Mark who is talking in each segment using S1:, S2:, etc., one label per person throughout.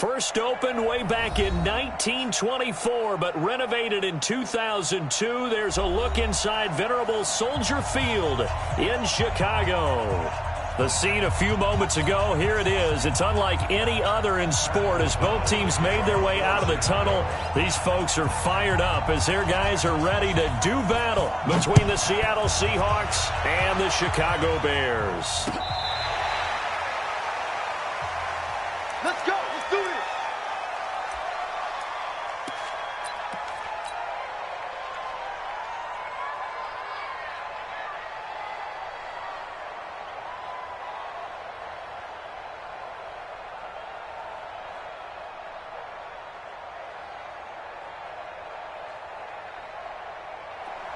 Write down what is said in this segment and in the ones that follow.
S1: First opened way back in 1924, but renovated in 2002. There's a look inside venerable Soldier Field in Chicago. The scene a few moments ago, here it is. It's unlike any other in sport as both teams made their way out of the tunnel. These folks are fired up as their guys are ready to do battle between the Seattle Seahawks and the Chicago Bears.
S2: Let's go. Let's do it.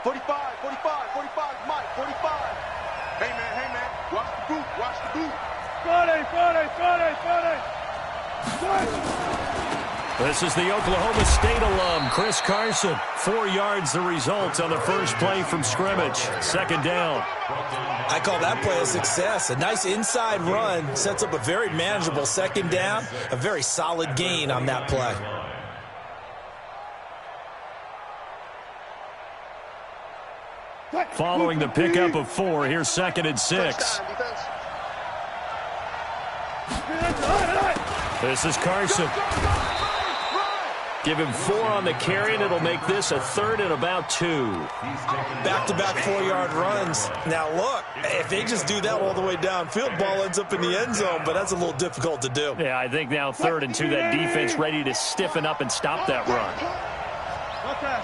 S2: Forty-five, Mike, 45. Hey, man, watch the boot. Friday.
S1: This is the Oklahoma State alum, Chris Carson. 4 yards the result on the first play from scrimmage. Second down.
S3: I call that play a success. A nice inside run sets up a very manageable second down. A very solid gain on that play.
S1: Following the pickup of 4, here's 2nd and 6. This is Carson. Give him 4 on the carry, and it'll make this a 3rd and about 2.
S3: Back-to-back 4-yard runs. Now, look, if they just do that all the way downfield, ball ends up in the end zone, but that's a little difficult to do.
S1: Yeah, I think now 3rd and 2, that defense ready to stiffen up and stop that run.
S2: No pass.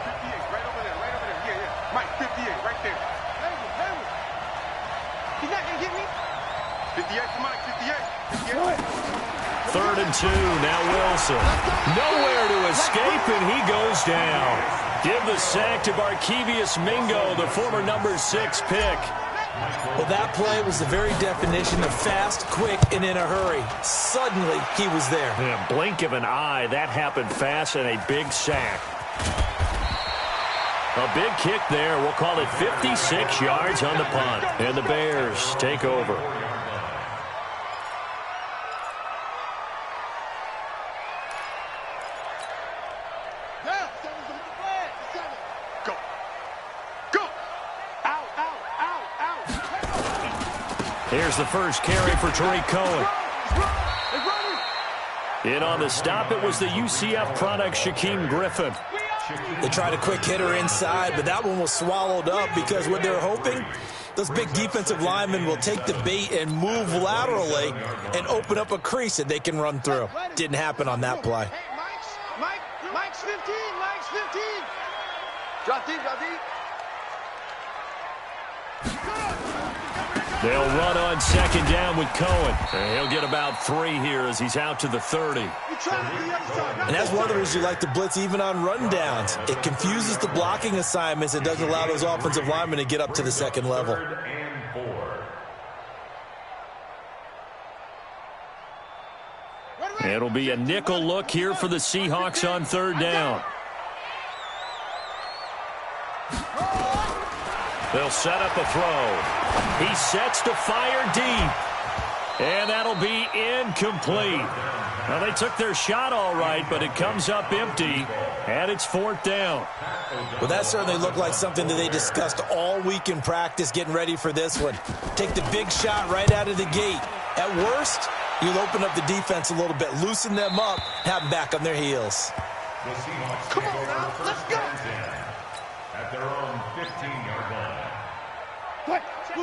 S2: 58, right over there. Yeah. Mike, 58, right there. Hey. He's not going to get me. 58 for Mike, 58.
S1: 3rd and 2, now Wilson. Nowhere to escape, and he goes down. Give the sack to Barkevious Mingo, the former number 6 pick.
S3: Well, that play was the very definition of fast, quick, and in a hurry. Suddenly, he was there.
S1: Yeah, blink of an eye, that happened fast, and a big sack. A big kick there. We'll call it 56 yards on the punt. And the Bears take over. Here's the first carry for Tariq Cohen. In on the stop, it was the UCF product, Shaquem Griffin.
S3: They tried a quick hitter inside, but that one was swallowed up because what they're hoping, those big defensive linemen will take the bait and move laterally and open up a crease that they can run through. Didn't happen on that play.
S2: Mike's 15. Drop deep.
S1: They'll run on 2nd down with Cohen. And he'll get about 3 here as he's out to the 30.
S3: And that's one of the reasons you like to blitz even on rundowns. It confuses the blocking assignments and doesn't allow those offensive linemen to get up to the second level.
S1: It'll be a nickel look here for the Seahawks on 3rd down. They'll set up a throw. He sets to fire deep. And that'll be incomplete. Well, they took their shot all right, but it comes up empty. And it's 4th down.
S3: Well, that certainly looked like something that they discussed all week in practice getting ready for this one. Take the big shot right out of the gate. At worst, you'll open up the defense a little bit, loosen them up, have them back on their heels.
S2: Come on now, let's go.
S4: At their own 15-yard line.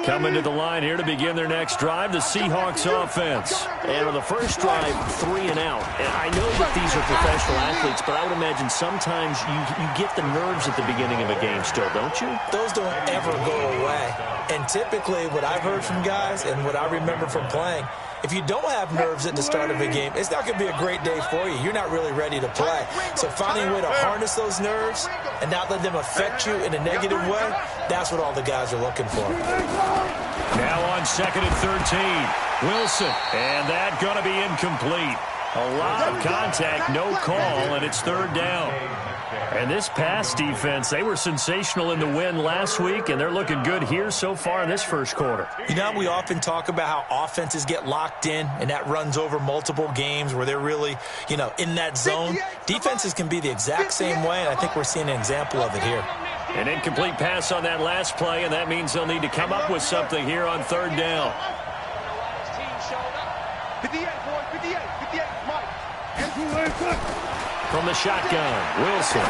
S1: Coming to the line here to begin their next drive, the Seahawks offense.
S5: And on the first drive, 3 and out. And I know that these are professional athletes, but I would imagine sometimes you get the nerves at the beginning of a game still, don't you?
S3: Those don't ever go away. And typically what I've heard from guys and what I remember from playing, if you don't have nerves at the start of a game, it's not going to be a great day for you. You're not really ready to play. So finding a way to harness those nerves and not let them affect you in a negative way, that's what all the guys are looking for.
S1: Now on 2nd and 13. Wilson. And that going to be incomplete. A lot of contact, no call, and it's 3rd down. And this pass defense, they were sensational in the win last week, and they're looking good here so far in this first quarter.
S3: You know, we often talk about how offenses get locked in, and that runs over multiple games where they're really, you know, in that zone. Defenses can be the exact same way, and I think we're seeing an example of it here.
S1: An incomplete pass on that last play, and that means they'll need to come up with something here on third down.
S2: 58, boys, 58, 58, Mike.
S1: From the shotgun, Wilson.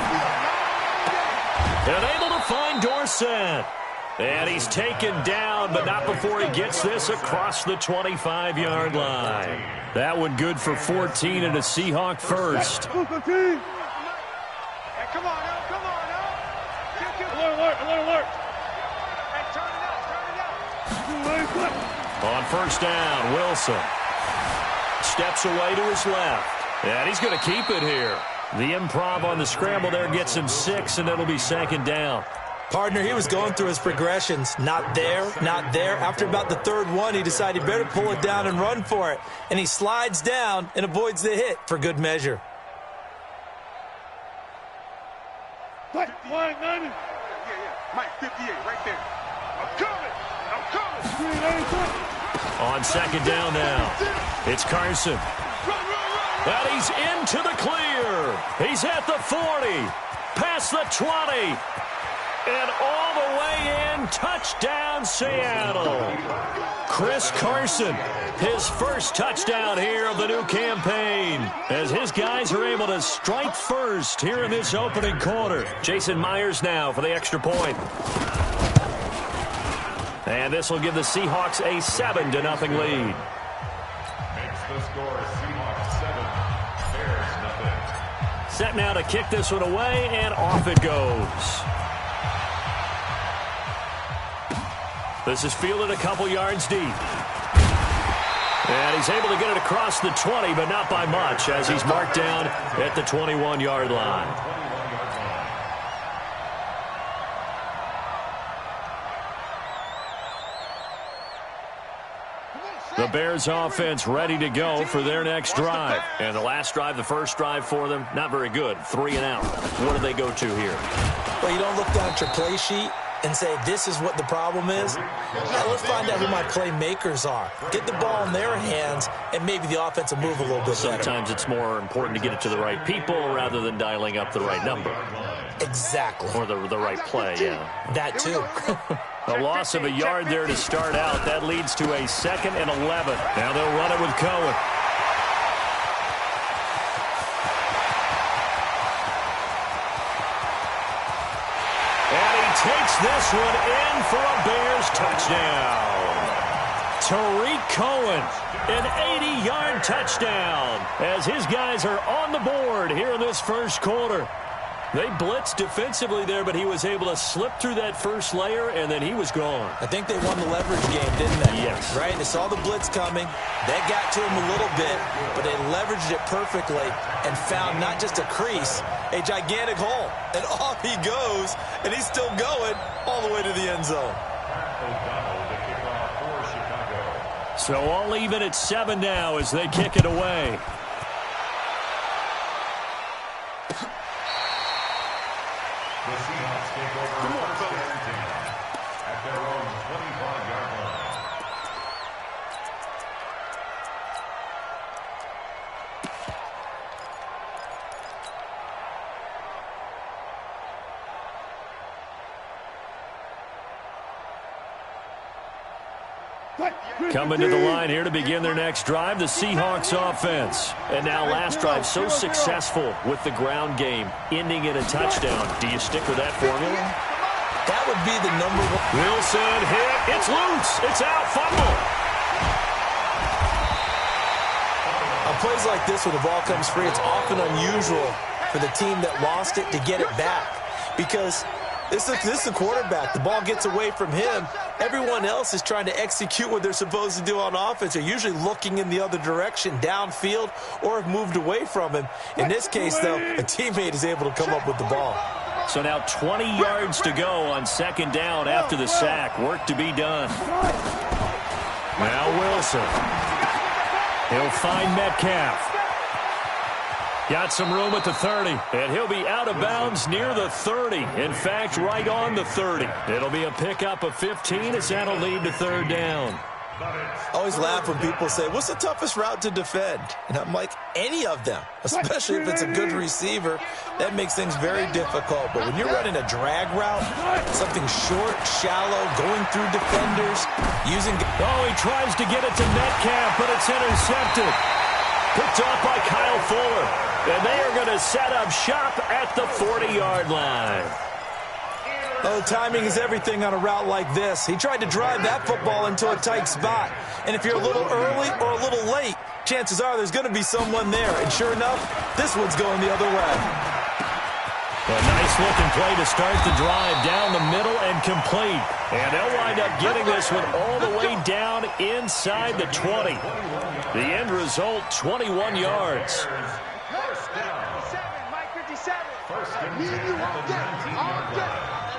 S1: And able to find Dorsett. And he's taken down, but not before he gets this across the 25-yard line. That one good for 14 and a Seahawk first.
S2: Hey, come on now, come on now. Alert. Hey, turn it up.
S1: On first down, Wilson steps away to his left. And he's going to keep it here. The improv on the scramble there gets him 6, and it'll be second down.
S3: Partner, he was going through his progressions. Not there, not there. After about the third one, he decided he better pull it down and run for it. And he slides down and avoids the hit for good measure.
S2: Yeah. Mike, 58, right there. I'm coming.
S1: On second down now, it's Carson. And he's into the clear. He's at the 40, past the 20, and all the way in. Touchdown, Seattle. Chris Carson, his first touchdown here of the new campaign, as his guys are able to strike first here in this opening quarter. Jason Myers now for the extra point. And this will give the Seahawks a 7-0 lead.
S4: Makes the score Seahawks 7, Bears nothing.
S1: Set now to kick this one away, and off it goes. This is fielded a couple yards deep. And he's able to get it across the 20, but not by much, as he's marked down at the 21-yard line. The Bears offense ready to go for their next drive. And the last drive, the first drive for them, not very good. 3 and out. What do they go to here?
S3: Well, you don't look down at your play sheet and say, this is what the problem is. Now, let's find out who my playmakers are. Get the ball in their hands, and maybe the offense will move a little bit better.
S1: Sometimes it's more important to get it to the right people rather than dialing up the right number.
S3: Exactly.
S1: Or the right play, yeah.
S3: That, too.
S1: A loss of a yard there to start out. That leads to a 2nd and 11. Now they'll run it with Cohen. And he takes this one in for a Bears touchdown. Tariq Cohen, an 80-yard touchdown, as his guys are on the board here in this first quarter. They blitzed defensively there, but he was able to slip through that first layer, and then he was gone.
S3: I think they won the leverage game, didn't they?
S1: Yes.
S3: Right? They saw the blitz coming. That got to him a little bit, but they leveraged it perfectly and found not just a crease, a gigantic hole. And off he goes, and he's still going all the way to the end zone.
S1: So all even at 7 now as they kick it away.
S4: The Seahawks take over first and 10 at their own 25-yard line.
S1: Coming to the line here to begin their next drive, the Seahawks offense. And now last drive so successful with the ground game, ending in a touchdown. Do you stick with that formula?
S3: That would be the number one.
S1: Wilson hit. It's loose. It's out. Fumble.
S3: On plays like this where the ball comes free, it's often unusual for the team that lost it to get it back. Because this is the quarterback. The ball gets away from him. Everyone else is trying to execute what they're supposed to do on offense. They're usually looking in the other direction, downfield, or have moved away from him. In this case, though, a teammate is able to come up with the ball.
S1: So now 20 yards to go on second down after the sack. Work to be done. Now Wilson. He'll find Metcalf. Got some room at the 30, and he'll be out of bounds near the 30. In fact, right on the 30. It'll be a pickup of 15 as that'll lead to third down.
S3: I always laugh when people say, what's the toughest route to defend? And I'm like, any of them, especially if it's a good receiver. That makes things very difficult. But when you're running a drag route, something short, shallow, going through defenders, using...
S1: Oh, he tries to get it to Metcalf, but it's intercepted. Picked off by Kyle Fuller. And they are going to set up shop at the 40-yard line.
S3: Oh, timing is everything on a route like this. He tried to drive that football into a tight spot. And if you're a little early or a little late, chances are there's going to be someone there. And sure enough, this one's going the other way.
S1: A nice-looking play to start the drive down the middle and complete. And they'll wind up getting this one all the way down inside the 20. The end result, 21 yards.
S2: First down. 57, Mike 57. First and 10.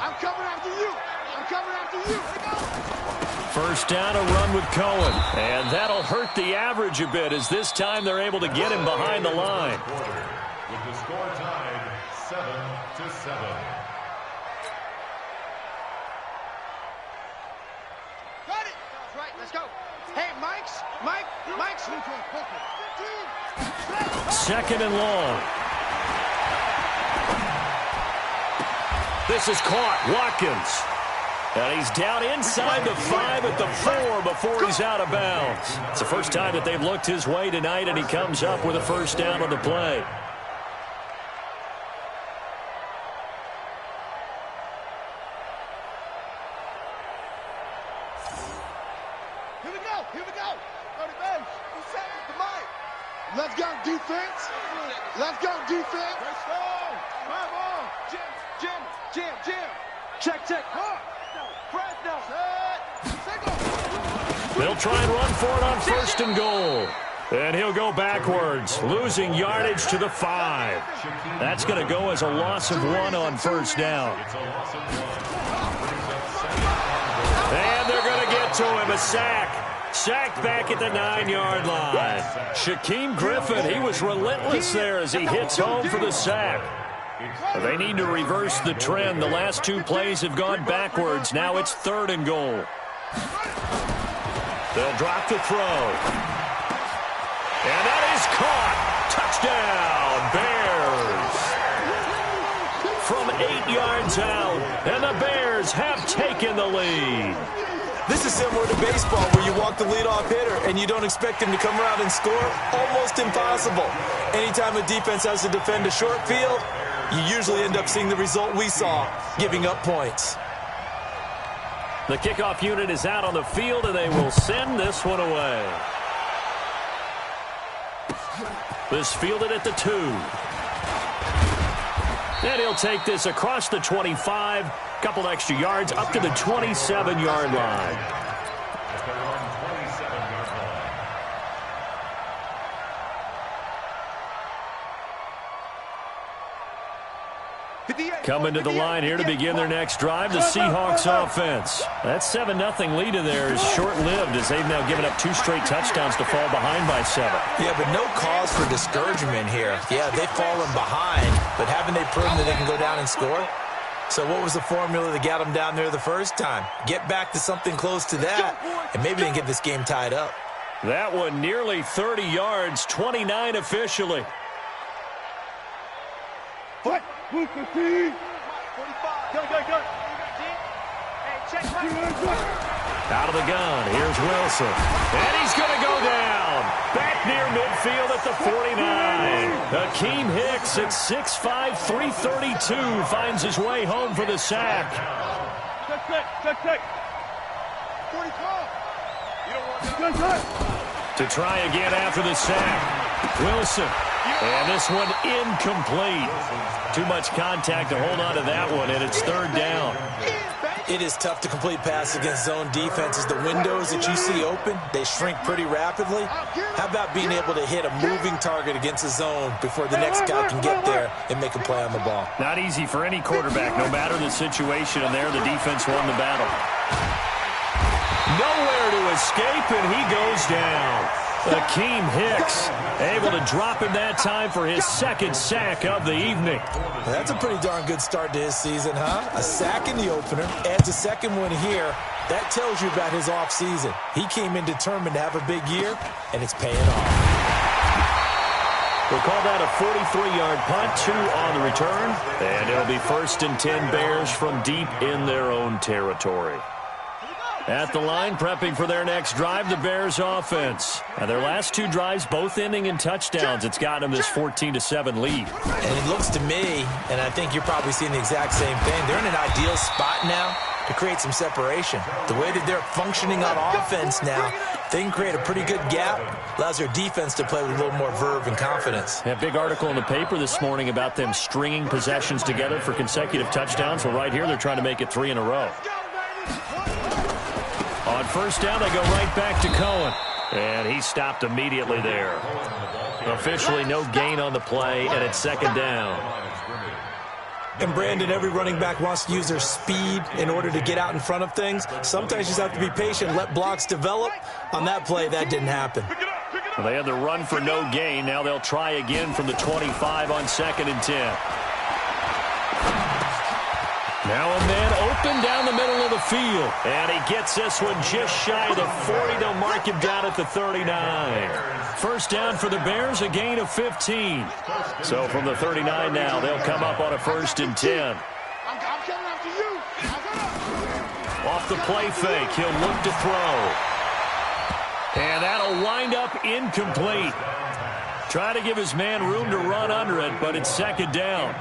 S2: I'm coming after you. I'm coming after you.
S1: First down, a run with Cohen. And that'll hurt the average a bit as this time they're able to get him behind the line.
S4: With the score tied 7-7.
S2: Got it. That's right. Let's go. Hey, Mike's.
S1: Second and long. This is caught. Watkins. And he's down inside the 5 at the 4 before he's out of bounds. It's the first time that they've looked his way tonight, and he comes up with a first down on the play.
S2: Here we go. Go to base. Who said it? The mic. Let's go, defense. Let's go, defense. Let's go. Come on. Jim. Check. Fresno.
S1: They'll try and run for it on first and goal. And he'll go backwards, losing yardage to the 5. That's going to go as a loss of 1 on first down. And they're going to get to him, a sack. Sacked back at the 9-yard line. Shaquem Griffin, he was relentless there as he hits home for the sack. They need to reverse the trend. The last 2 plays have gone backwards. Now it's third and goal. They'll drop the throw. And that is caught. Touchdown, Bears. From 8 yards out, and the Bears have taken the lead.
S3: This is similar to baseball where you walk the leadoff hitter and you don't expect him to come around and score. Almost impossible. Anytime a defense has to defend a short field, you usually end up seeing the result we saw, giving up points.
S1: The kickoff unit is out on the field, and they will send this one away. This fielded at the 2. And he'll take this across the 25. Couple extra yards up to the 27-yard line. Coming to the line here to begin their next drive, the Seahawks offense. That 7-0 lead of theirs is short-lived as they've now given up 2 straight touchdowns to fall behind by 7.
S3: Yeah, but no cause for discouragement here. Yeah, they've fallen behind, but haven't they proven that they can go down and score? So what was the formula that got them down there the first time? Get back to something close to that, and maybe they can get this game tied up.
S1: That one nearly 30 yards, 29 officially.
S2: What? 45. Go. Hey, check.
S1: Out of the gun, here's Wilson. And he's going to go down. Back near midfield at the 49. Akeem Hicks at 6'5", 332 finds his way home for the sack.
S2: Check. 45.
S1: To try again after the sack. Wilson. And this one incomplete. Too much contact to hold on to that one, and it's third down.
S3: It is tough to complete pass against zone defenses. The windows that you see open, they shrink pretty rapidly. How about being able to hit a moving target against a zone before the next guy can get there and make a play on the ball?
S1: Not easy for any quarterback, no matter the situation, and there the defense won the battle. Nowhere to escape, and he goes down. Akeem Hicks able to drop him that time for his second sack of the evening.
S3: That's a pretty darn good start to his season, huh? A sack in the opener, adds a second one here. That tells you about his offseason. He came in determined to have a big year, and it's paying off.
S1: We'll call that a 43-yard punt, 2 on the return, and it'll be 1st and 10 Bears from deep in their own territory. At the line, prepping for their next drive, the Bears offense. And their last 2 drives, both ending in touchdowns. It's gotten them this 14-7 lead.
S3: And it looks to me, and I think you're probably seeing the exact same thing, they're in an ideal spot now to create some separation. The way that they're functioning on offense now, they can create a pretty good gap, allows their defense to play with a little more verve and confidence.
S1: A big article in the paper this morning about them stringing possessions together for consecutive touchdowns. Well, right here, they're trying to make it 3 in a row. On first down, they go right back to Cohen. And he stopped immediately there. Officially no gain on the play, and it's 2nd down.
S3: And, Brandon, every running back wants to use their speed in order to get out in front of things. Sometimes you just have to be patient, let blocks develop. On that play, that didn't happen.
S1: Well, they had the run for no gain. Now they'll try again from the 25 on 2nd and 10. Now a man open down the middle of the field. And he gets this one just shy of the 40. They'll mark him down at the 39. First down for the Bears, a gain of 15. So from the 39 now, they'll come up on a 1st and 10. Off the play fake, he'll look to throw. And that'll wind up incomplete. Try to give his man room to run under it, but it's 2nd down.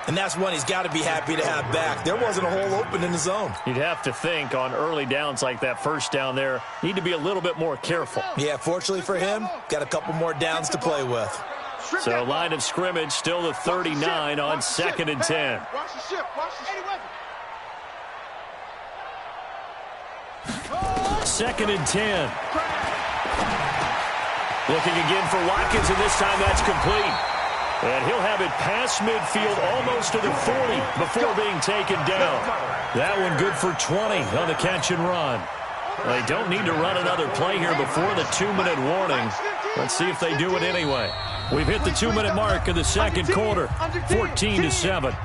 S3: And that's one he's got to be happy to have back. There wasn't a hole open in the zone.
S1: You'd have to think on early downs like that, first down there, need to be a little bit more careful.
S3: Yeah, fortunately for him, got a couple more downs to play with.
S1: So line of scrimmage still the 39 on 2nd and 10. Second and 10. Looking again for Watkins, and this time that's complete. And he'll have it past midfield almost to the 40 before being taken down. That one good for 20 on the catch and run. They don't need to run another play here before the 2-minute warning. Let's see if they do it anyway. We've hit the 2-minute mark of the 2nd quarter, 14-7.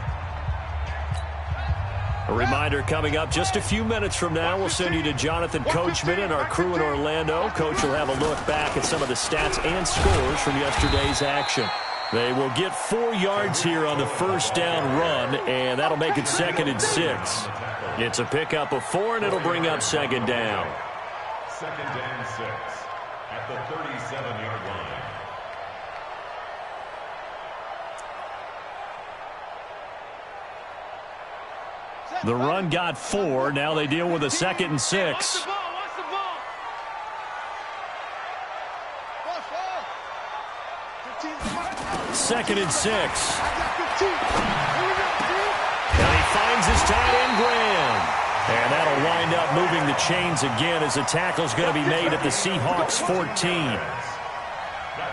S1: A reminder coming up just a few minutes from now, we'll send you to Jonathan Coachman and our crew in Orlando. Coach will have a look back at some of the stats and scores from yesterday's action. They will get 4 yards here on the first down run, and that'll make it 2nd and 6. It's a pickup of 4, and it'll bring up 2nd down.
S4: 2nd and 6 at the 37-yard line.
S1: The run got 4. Now they deal with a 2nd and 6. Second and 6. And he finds his tight end, Graham. And that'll wind up moving the chains again as the tackle's going to be made at the Seahawks 14.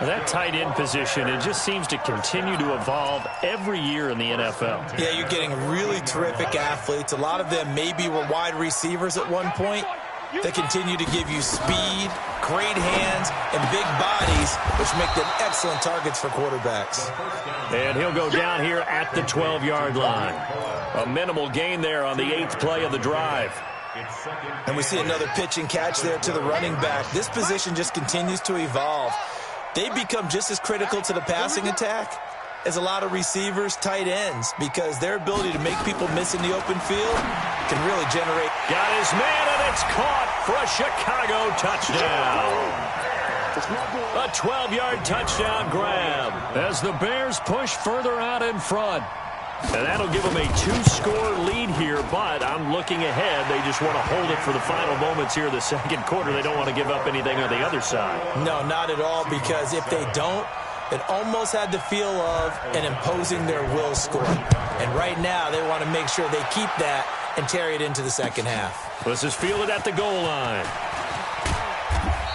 S1: That tight end position, it just seems to continue to evolve every year in the NFL.
S3: Yeah, you're getting really terrific athletes. A lot of them maybe were wide receivers at one point. They continue to give you speed, great hands, and big bodies, which make them excellent targets for quarterbacks.
S1: And he'll go down here at the 12-yard line. A minimal gain there on the 8th play of the drive.
S3: And we see another pitch and catch there to the running back. This position just continues to evolve. They become just as critical to the passing attack as a lot of receivers, tight ends, because their ability to make people miss in the open field can really generate.
S1: Got his man, and it's caught for a Chicago touchdown. A 12-yard touchdown grab as the Bears push further out in front. And that'll give them a 2-score lead here, but I'm looking ahead. They just want to hold it for the final moments here of the 2nd quarter. They don't want to give up anything on the other side.
S3: No, not at all, because if they don't, it almost had the feel of an imposing their will score. And right now, they want to make sure they keep that and carry it into the second half.
S1: This is fielded at the goal line.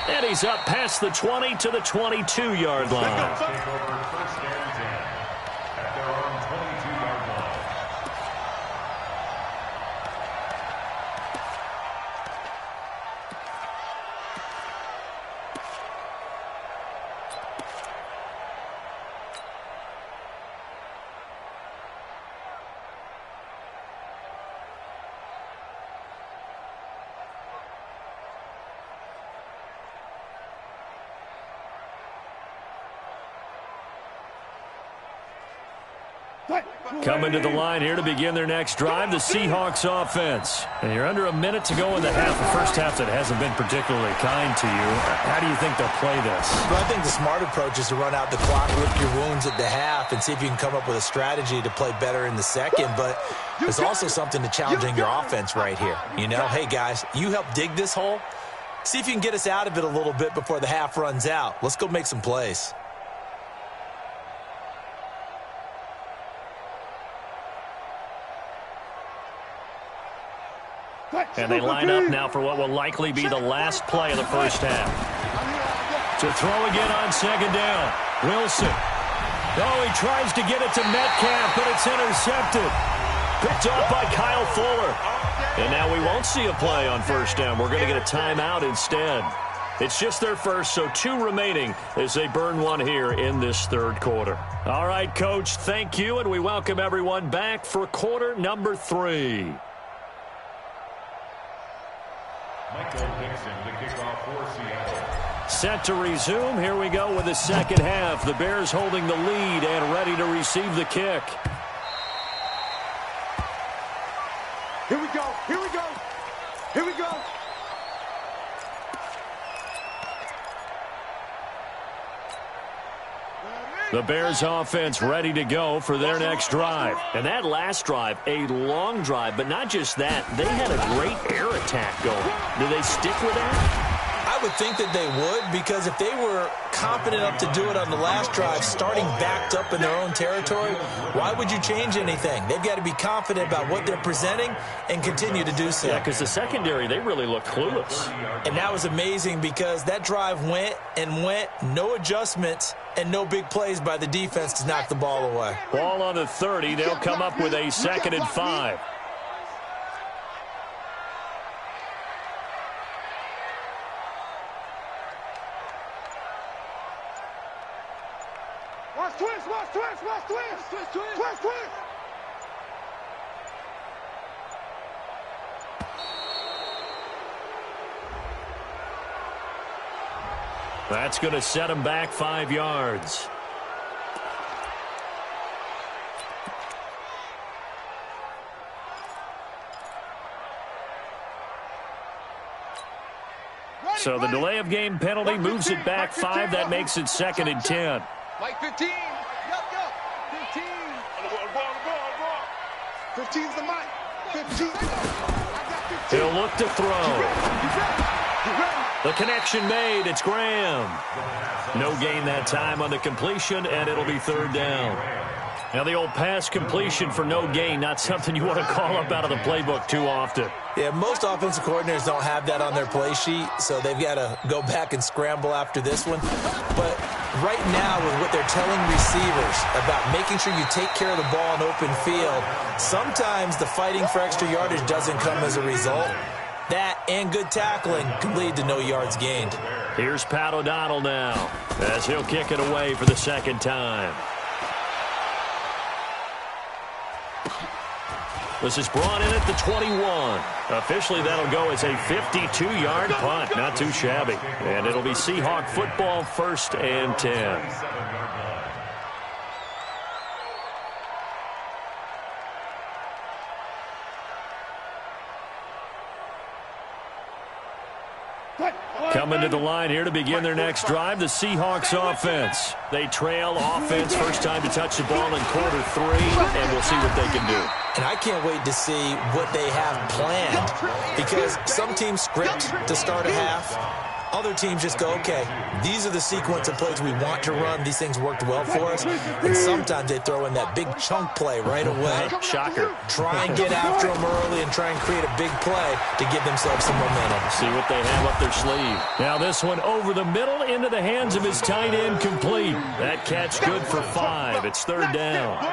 S1: And he's up past the 20 to the 22-yard line. Coming to the line here to begin their next drive, the Seahawks offense. And you're under a minute to go in the half. The first half that hasn't been particularly kind to you. How do you think they'll play this?
S3: Well, I think the smart approach is to run out the clock, lick your wounds at the half, and see if you can come up with a strategy to play better in the second. But there's also something to challenging your offense right here. You know, hey, guys, you help dig this hole. See if you can get us out of it a little bit before the half runs out. Let's go make some plays.
S1: And they line up now for what will likely be the last play of the first half. To throw again on second down. Wilson. Oh, he tries to get it to Metcalf, but it's intercepted. Picked off by Kyle Fuller. And now we won't see a play on first down. We're going to get a timeout instead. It's just their first, so 2 remaining as they burn one here in this third quarter. All right, Coach, thank you, and we welcome everyone back for quarter number 3.
S4: Michael Dixon to kick off for Seattle.
S1: Set to resume. Here we go with the second half. The Bears holding the lead and ready to receive the kick.
S2: Here we go. Here we go. Here we go.
S1: The Bears offense ready to go for their next drive. And that last drive, a long drive, but not just that. They had a great air attack going. Do they stick with that?
S3: I would think that they would, because if they were confident enough to do it on the last drive, starting backed up in their own territory, why would you change anything? They've got to be confident about what they're presenting and continue to do so.
S1: Yeah, because the secondary, they really looked clueless.
S3: And that was amazing because that drive went and went, no adjustments, and no big plays by the defense to knock the ball away.
S1: Ball on the 30. They'll come up with a 2nd and 5.
S2: Watch twist, watch twist, watch twist. Twist, twist, twist, twist.
S1: That's going to set them back 5 yards. So the delay of game penalty moves it back 5. That makes it 2nd and 10.
S2: Like 15. Yup, yup. 15. 15's the mic. 15.
S1: He'll look to throw. The connection made. It's Graham. No gain that time on the completion, and it'll be 3rd down. Now the old pass completion for no gain, not something you want to call up out of the playbook too often.
S3: Yeah, most offensive coordinators don't have that on their play sheet, so they've got to go back and scramble after this one. But right now, with what they're telling receivers about making sure you take care of the ball in open field, sometimes the fighting for extra yardage doesn't come as a result. That and good tackling can lead to no yards gained.
S1: Here's Pat O'Donnell now as he'll kick it away for the 2nd time. This is brought in at the 21. Officially, that'll go as a 52-yard punt. Not too shabby. And it'll be Seahawk football, 1st and 10. Coming to the line here to begin their next drive, the Seahawks offense. They trail offense, first time to touch the ball in quarter 3, and we'll see what they can do.
S3: And I can't wait to see what they have planned, because some teams script to start a half. Other teams just go, okay, these are the sequence of plays we want to run. These things worked well for us. And sometimes they throw in that big chunk play right away.
S1: Shocker.
S3: Try and get after them early and try and create a big play to give themselves some momentum.
S1: See what they have up their sleeve. Now this one over the middle into the hands of his tight end, complete. That catch good for 5. It's 3rd down.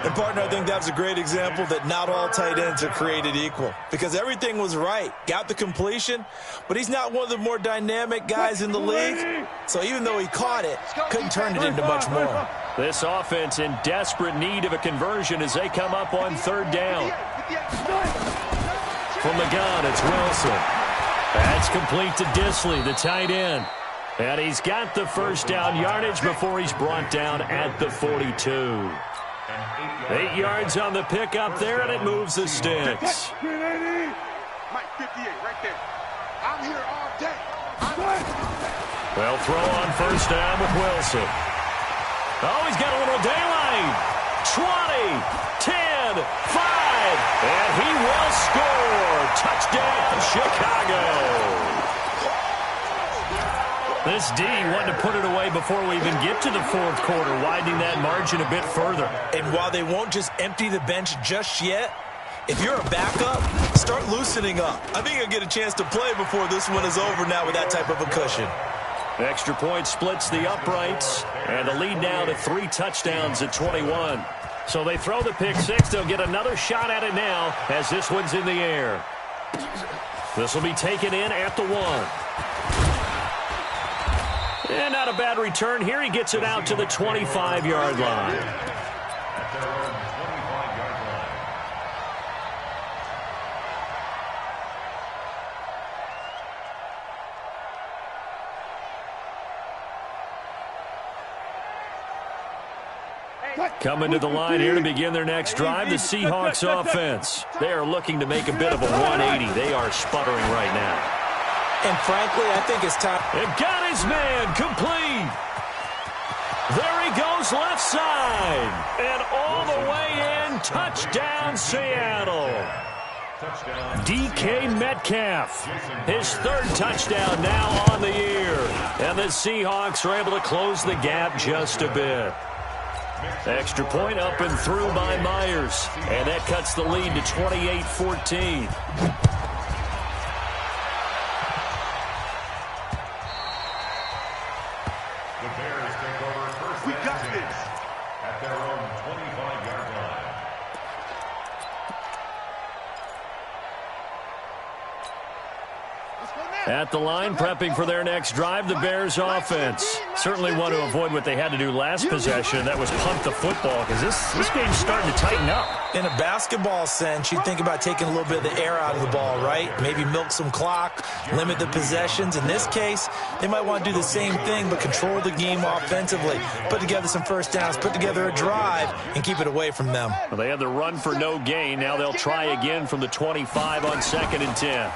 S3: And, partner, I think that's a great example that not all tight ends are created equal, because everything was right. Got the completion, but he's not one of the more dynamic guys in the league. So even though he caught it, couldn't turn it into much more.
S1: This offense in desperate need of a conversion as they come up on 3rd down. From the gun, it's Wilson. That's complete to Disley, the tight end. And he's got the first down yardage before he's brought down at the 42. 8 yards on the pickup there, and it moves the sticks.
S2: Mike, 58, right there. I'm here all day.
S1: Well, throw on first down with Wilson. Oh, he's got a little daylight. 20, 10, 5, and he will score. Touchdown, Chicago. This D wanted to put it away before we even get to the fourth quarter, widening that margin a bit further.
S3: And while they won't just empty the bench just yet, if you're a backup, start loosening up. I think you'll get a chance to play before this one is over now with that type of a cushion.
S1: Extra point splits the uprights, and the lead now to 3 touchdowns at 21. So they throw the pick six. They'll get another shot at it now as this one's in the air. This will be taken in at the 1. And not a bad return here. He gets it out to the 25-yard line. Coming to the line here to begin their next drive, the Seahawks offense. They are looking to make a bit of a 180. They are sputtering right now.
S3: And frankly, I think it's time.
S1: It got his man complete. There he goes left side. And all the way in, touchdown Seattle. DK Metcalf, his 3rd touchdown now on the year. And the Seahawks are able to close the gap just a bit. Extra point up and through by Myers. And that cuts the lead to 28-14.
S2: We got this.
S4: At their own 25-yard line.
S1: At the line, prepping for their next drive, the Bears offense. Certainly want to avoid what they had to do last possession. That was punt the football, because this game's starting to tighten up.
S3: In a basketball sense, you think about taking a little bit of the air out of the ball, right? Maybe milk some clock, limit the possessions. In this case, they might want to do the same thing, but control the game offensively. Put together some first downs, put together a drive, and keep it away from them.
S1: Well, they had the run for no gain. Now they'll try again from the 25 on 2nd and 10.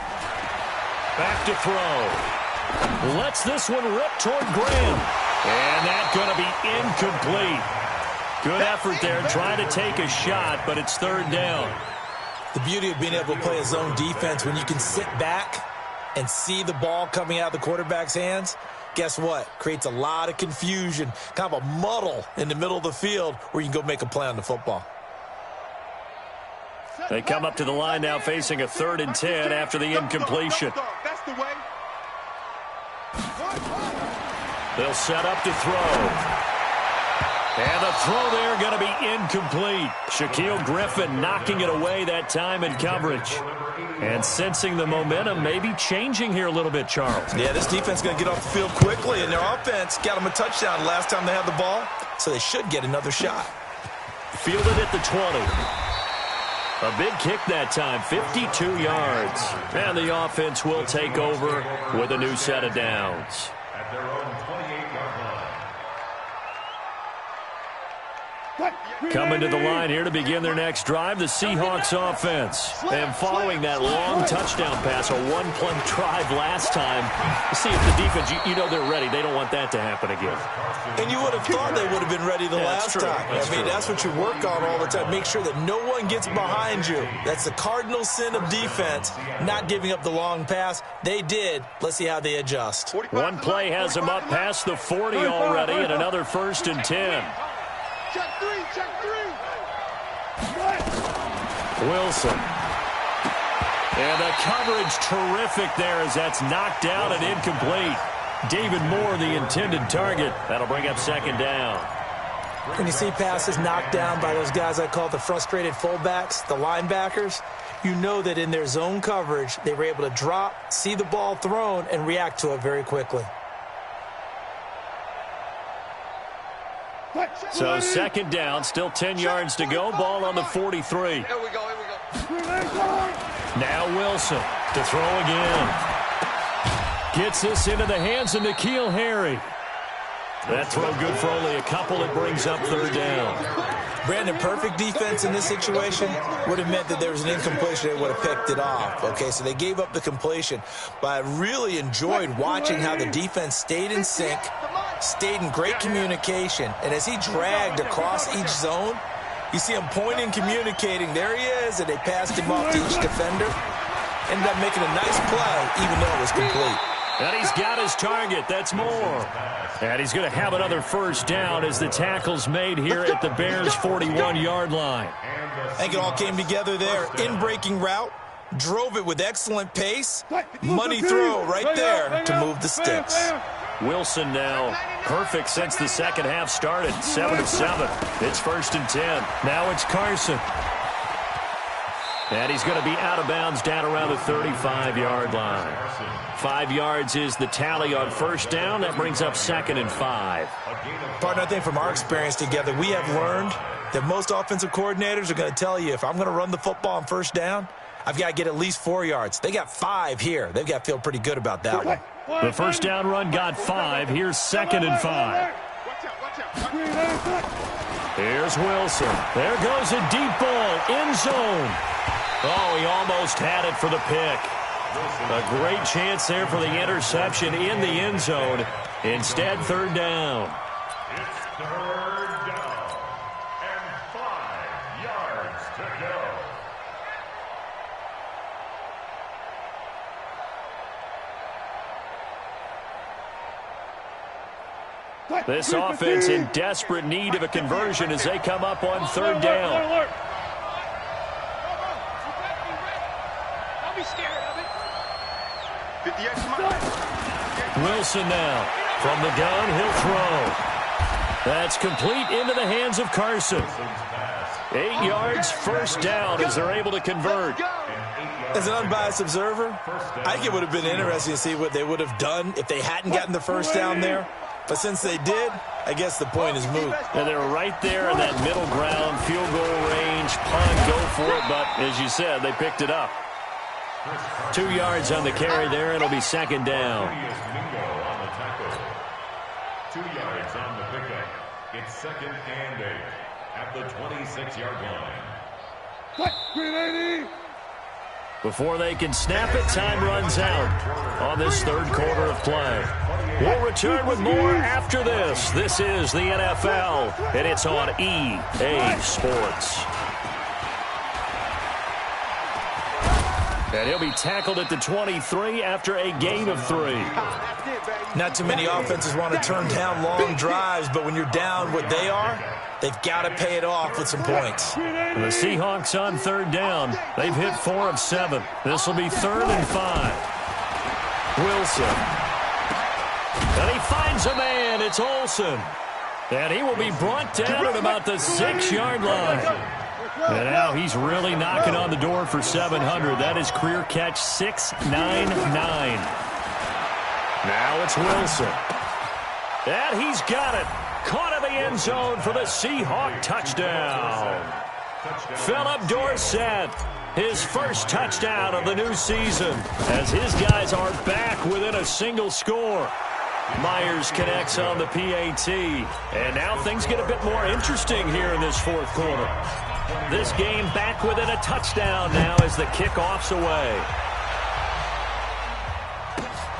S1: Back to throw. Lets this one rip toward Graham. And that's going to be incomplete. Good effort there, trying to take a shot, but it's 3rd down.
S3: The beauty of being able to play a zone defense when you can sit back and see the ball coming out of the quarterback's hands, guess what? Creates a lot of confusion, kind of a muddle in the middle of the field where you can go make a play on the football.
S1: They come up to the line now facing a 3rd and 10 after the incompletion.
S2: That's the way.
S1: They'll set up to throw. And the throw there going to be incomplete. Shaquille Griffin knocking it away that time in coverage. And sensing the momentum maybe changing here a little bit, Charles.
S3: Yeah, this defense is going to get off the field quickly, and their offense got them a touchdown last time they had the ball, so they should get another shot.
S1: Fielded at the 20. A big kick that time, 52 yards. And the offense will take over with a new set of downs.
S4: At their own 28-yard line.
S1: Coming to the line here to begin their next drive, the Seahawks offense. And following that long touchdown pass, a one-play drive last time, see if the defense, you know they're ready. They don't want that to happen again.
S3: And you would have thought they would have been ready the last time. That's what you work on all the time. Make sure that no one gets behind you. That's the cardinal sin of defense, not giving up the long pass. They did. Let's see how they adjust.
S1: One play has them up past the 40 already, and another 1st and 10.
S2: Check 3, check 3.
S1: Wilson. And the coverage terrific there as that's knocked down and incomplete. David Moore, the intended target. That'll bring up 2nd down.
S3: When you see passes knocked down by those guys I call the frustrated fullbacks, the linebackers, you know that in their zone coverage, they were able to drop, see the ball thrown, and react to it very quickly.
S1: So 2nd down, still 10 yards to go. Ball on the 43.
S2: Here we go.
S1: Now Wilson to throw again. Gets this into the hands of N'Keal Harry. That throw good for only a couple. It brings up 3rd down.
S3: Brandon, perfect defense in this situation would have meant that there was an incompletion. They would have picked it off. Okay, so they gave up the completion. But I really enjoyed watching how the defense stayed in sync, stayed in great communication. And as he dragged across each zone, you see him pointing, communicating. There he is, and they passed him off to each defender. Ended up making a nice play, even though it was complete.
S1: And he's got his target. That's more. And he's going to have another first down as the tackle's made here at the Bears' 41-yard line.
S3: I think it all came together there. In-breaking route, drove it with excellent pace. Money throw right there to move the sticks.
S1: Wilson now perfect since the second half started. 7 of 7. It's 1st and 10. Now it's Carson. And he's going to be out of bounds down around the 35-yard line. 5 yards is the tally on first down. That brings up 2nd and 5.
S3: Partner, I think from our experience together, we have learned that most offensive coordinators are going to tell you, if I'm going to run the football on first down, I've got to get at least 4 yards. They got 5 here. They've got to feel pretty good about that one.
S1: The first down run got 5. Here's 2nd and 5. Here's Wilson. There goes a deep ball. End zone. Oh, he almost had it for the pick. A great chance there for the interception in the end zone. Instead, 3rd down.
S4: It's 3rd down and 5 yards to go.
S1: This offense in desperate need of a conversion as they come up on 3rd down. Wilson now. From the gun, he'll throw. That's complete into the hands of Carson. 8 yards, first down as they're able to convert.
S3: As an unbiased observer, I think it would have been interesting to see what they would have done if they hadn't gotten the first down there. But since they did, I guess the point is moot.
S1: And they're right there in that middle ground, field goal range, punt, go for it. But as you said, they picked it up. 2 yards on the carry there. It'll be 2nd down.
S4: 2 yards on the pickup. It's 2nd and 8 at the 26-yard line.
S1: Before they can snap it, time runs out on this 3rd quarter of play. We'll return with more after this. This is the NFL, and it's on EA Sports. And he'll be tackled at the 23 after a gain of 3.
S3: Not too many offenses want to turn down long drives, but when you're down what they are, they've got to pay it off with some points.
S1: The Seahawks on 3rd down. They've hit 4 of 7. This will be 3rd and 5. Wilson. And he finds a man. It's Olsen. And he will be brought down at about the 6-yard line. And now he's really knocking on the door for 700. That is career catch 699. Now it's Wilson. And he's got it. Caught in the end zone for the Seahawk touchdown. Philip Dorsett, his first touchdown of the new season, as his guys are back within a single score. Myers connects on the PAT. And now things get a bit more interesting here in this 4th quarter. This game back within a touchdown now as the kickoff's away.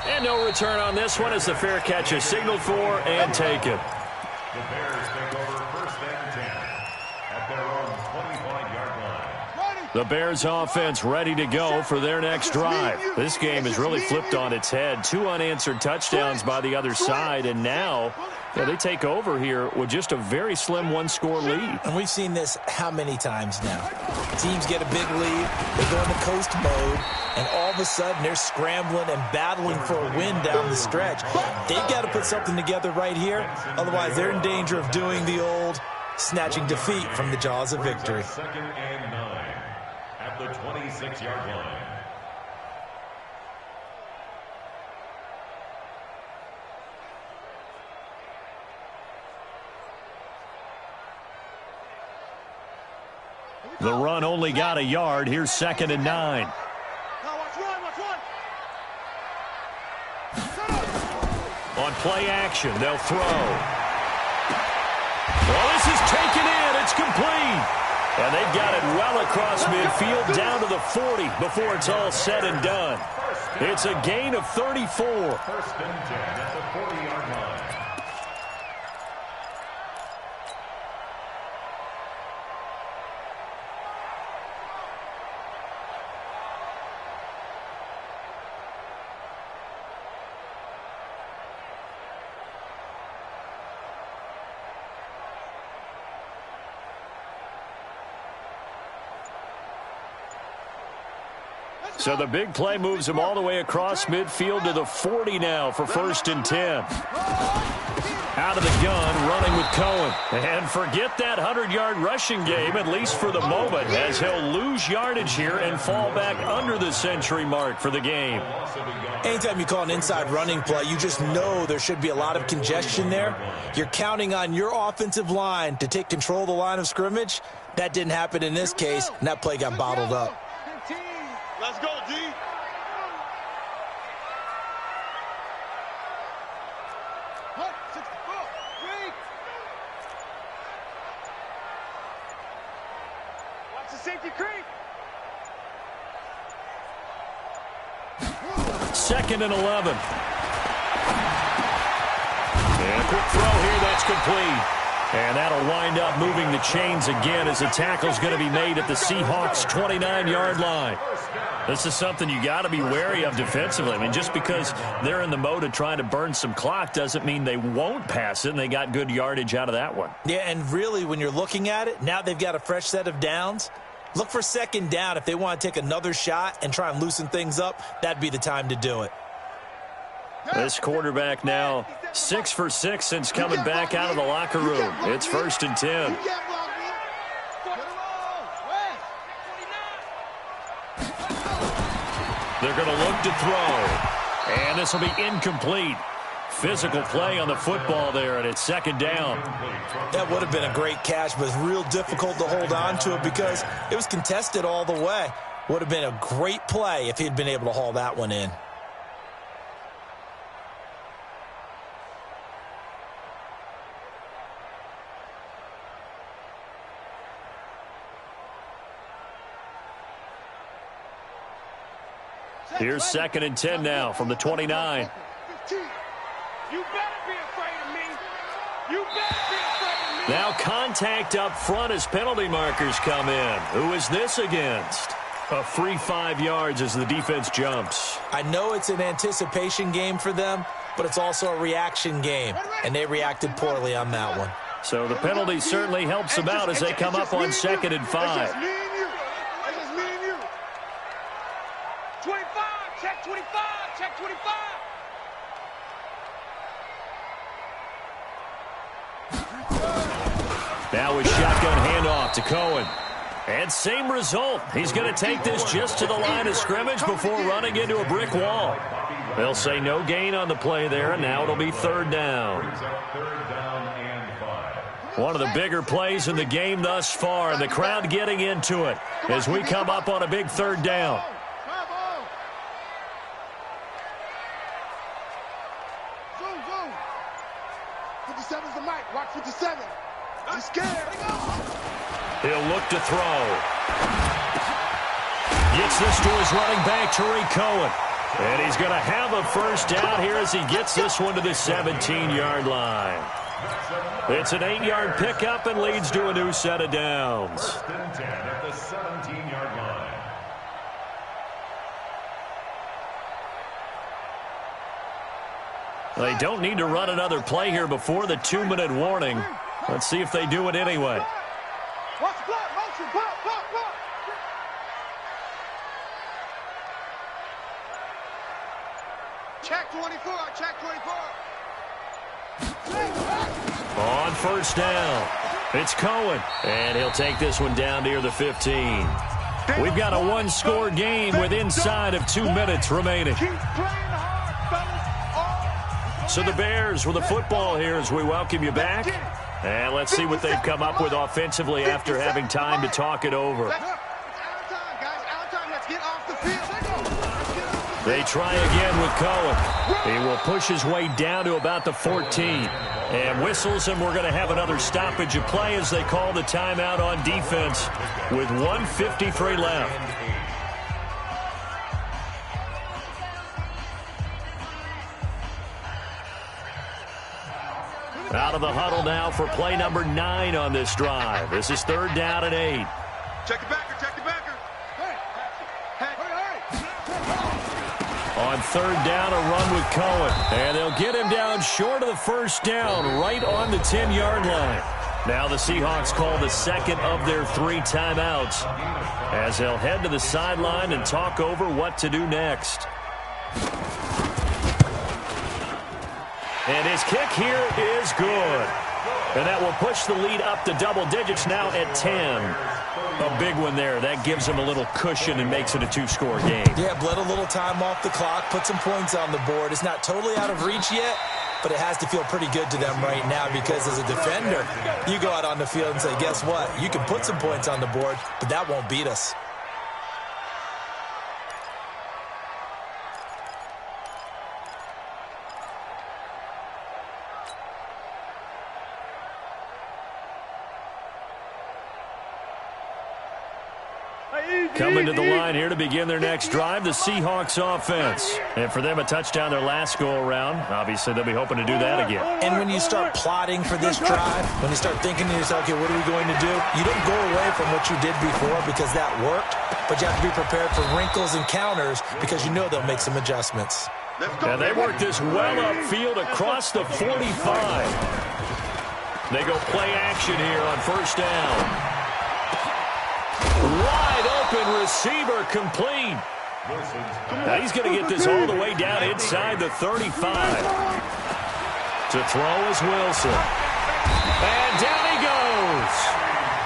S1: And no return on this one as the fair catch is signaled for and taken.
S4: The Bears take over 1st and 10 at their own 25-yard line.
S1: The Bears offense ready to go for their next drive. This game has really flipped on its head. 2 unanswered touchdowns by the other side, and now they take over here with just a very slim 1-score lead.
S3: And we've seen this how many times now? Teams get a big lead, they go into coast mode, and all of a sudden they're scrambling and battling for a win down the stretch. They've got to put something together right here, otherwise they're in danger of doing the old snatching defeat from the jaws of victory.
S4: 2nd and 9 at the 26-yard line.
S1: The run only got a yard. Here's 2nd and 9. On play action, they'll throw. Well, this is taken in. It's complete. And they've got it well across midfield down to the 40 before it's all said and done. It's a gain of 34.
S4: First and 10 at the 40-yard line.
S1: So the big play moves him all the way across midfield to the 40 now for first and 10. Out of the gun, running with Cohen. And forget that 100-yard rushing game, at least for the moment, as he'll lose yardage here and fall back under the century mark for the game.
S3: Anytime you call an inside running play, you just know there should be a lot of congestion there. You're counting on your offensive line to take control of the line of scrimmage. That didn't happen in this case, and that play got bottled up.
S2: Let's go, D. Watch the safety creep.
S1: Second and 11. And a quick throw here, that's complete. And that'll wind up moving the chains again as the tackle's going to be made at the Seahawks' 29-yard line. This is something you got to be wary of defensively. I mean, just because they're in the mode of trying to burn some clock doesn't mean they won't pass it, and they got good yardage out of that one.
S3: Yeah, and really, when you're looking at it, now they've got a fresh set of downs. Look for second down. If they want to take another shot and try and loosen things up, that'd be the time to do it.
S1: This quarterback now 6 for 6 since coming back out of the locker room. It's first and 10. They're going to look to throw. And this will be incomplete. Physical play on the football there, and it's second down.
S3: That would have been a great catch, but it's real difficult to hold on to it because it was contested all the way. Would have been a great play if he'd been able to haul that one in.
S1: Here's second and 10 now from the 29.
S2: You better be afraid of me. You better be afraid of me.
S1: Now contact up front as penalty markers come in. Who is this against? A free 5 yards as the defense jumps.
S3: I know it's an anticipation game for them, but it's also a reaction game, and they reacted poorly on that one.
S1: So the penalty certainly helps them out as they come up on second and 5.
S2: 25, check 25, check 25.
S1: Now a shotgun handoff to Cohen. And same result. He's going to take this just to the line of scrimmage before running into a brick wall. They'll say no gain on the play there, and now it'll be third down. One of the bigger plays in the game thus far, and the crowd getting into it as we come up on a big third down.
S2: Watch 57. I'm scared.
S1: He'll look to throw. Gets this to his running back, Tariq Cohen. And he's going to have a first down here as he gets this one to the 17-yard line. It's an 8-yard pickup and leads to a new set of downs.
S4: First and 10 at the 17-yard line.
S1: They don't need to run another play here before the 2-minute warning. Let's see if they do it anyway.
S2: Watch the block, motion, block. Check 24, check 24.
S1: On first down, it's Cohen, and he'll take this one down near the 15. We've got a one-score game with inside of 2 minutes remaining.
S2: Keep playing hard, fellas.
S1: So the Bears with the football here as we welcome you back. And let's see what they've come up with offensively after having time to talk it over. They try again with Cohen. He will push his way down to about the 14. And whistles, and we're going to have another stoppage of play as they call the timeout on defense with 1:53 left. Out of the huddle now for play number 9 on this drive. This is 3rd down and 8.
S2: Check the backer, check the backer.
S1: On 3rd down, a run with Cohen. And they'll get him down short of the 1st down, right on the 10-yard line. Now the Seahawks call the 2nd of their 3 timeouts as they'll head to the sideline and talk over what to do next. And his kick here is good. And that will push the lead up to double digits now at 10. A big one there. That gives them a little cushion and makes it a 2-score game.
S3: Yeah, bled a little time off the clock, put some points on the board. It's not totally out of reach yet, but it has to feel pretty good to them right now because as a defender, you go out on the field and say, guess what? You can put some points on the board, but that won't beat us.
S1: Coming to the line here to begin their next drive, the Seahawks offense. And for them, a touchdown their last go-around. Obviously, they'll be hoping to do that again.
S3: And when you start plotting for this drive, when you start thinking to yourself, okay, what are we going to do? You don't go away from what you did before because that worked, but you have to be prepared for wrinkles and counters because you know they'll make some adjustments.
S1: And they work this well upfield across the 45. They go play action here on 1st down. Wide open receiver complete. Now he's going to get this all the way down inside the 35. To throw is Wilson. And down he goes.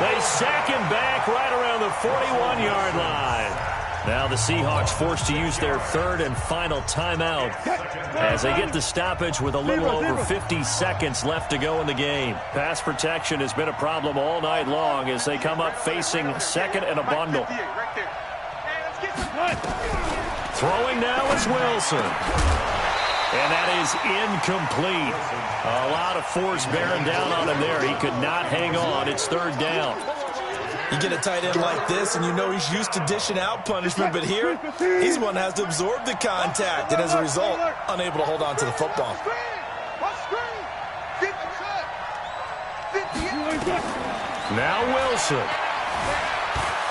S1: They sack him back right around the 41-yard line. Now the Seahawks forced to use their 3rd and final timeout as they get the stoppage with a little over 50 seconds left to go in the game. Pass protection has been a problem all night long as they come up facing 2nd and a bundle. Throwing now is Wilson. And that is incomplete. A lot of force bearing down on him there. He could not hang on. It's 3rd down.
S3: You get a tight end like this, and you know he's used to dishing out punishment, but here, he's the one that has to absorb the contact, and as a result, unable to hold on to the football.
S1: Now Wilson.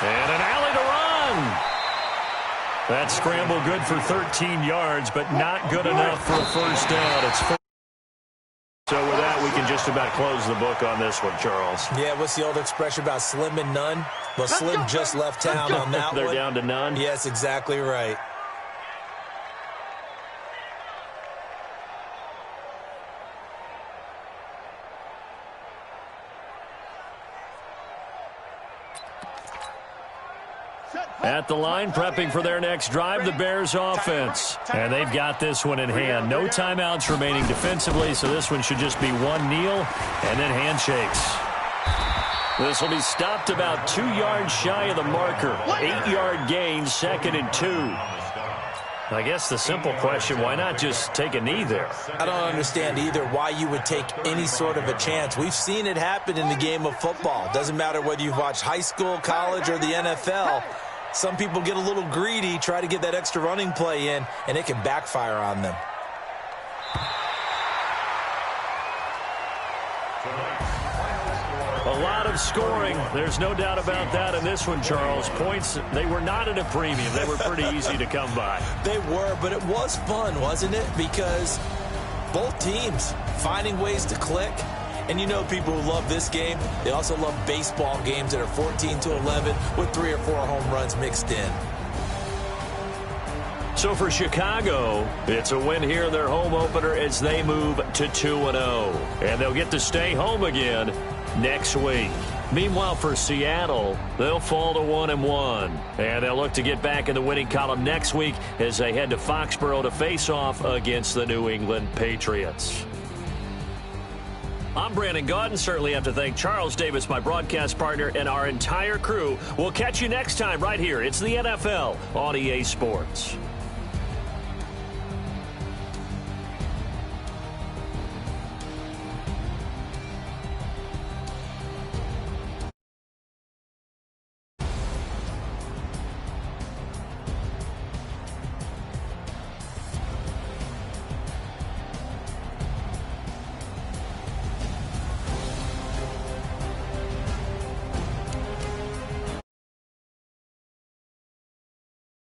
S1: And an alley to run. That scramble good for 13 yards, but not good enough for a 1st down. It's 4. So with that, we can just about close the book on this one, Charles.
S3: Yeah, what's the old expression about slim and none? Well, Slim just left town on that
S1: They're
S3: one.
S1: down to none?
S3: Yes, exactly right.
S1: At the line, prepping for their next drive, the Bears offense. And they've got this one in hand. No timeouts remaining defensively, so this one should just be one kneel and then handshakes. This will be stopped about 2 yards shy of the marker. 8-yard gain, 2nd and 2. I guess the simple question, why not just take a knee there?
S3: I don't understand either why you would take any sort of a chance. We've seen it happen in the game of football. Doesn't matter whether you've watched high school, college, or the NFL. Some people get a little greedy, try to get that extra running play in, and it can backfire on them.
S1: A lot of scoring. There's no doubt about that in this one, Charles. Points, they were not at a premium. They were pretty easy to come by.
S3: They were, but it was fun, wasn't it? Because both teams finding ways to click. And you know people who love this game, they also love baseball games that are 14-11 with 3 or 4 home runs mixed in.
S1: So for Chicago, it's a win here in their home opener as they move to 2-0. And they'll get to stay home again next week. Meanwhile, for Seattle, they'll fall to 1-1. And they'll look to get back in the winning column next week as they head to Foxborough to face off against the New England Patriots. I'm Brandon Gaudin. Certainly have to thank Charles Davis, my broadcast partner, and our entire crew. We'll catch you next time right here. It's the NFL on EA Sports.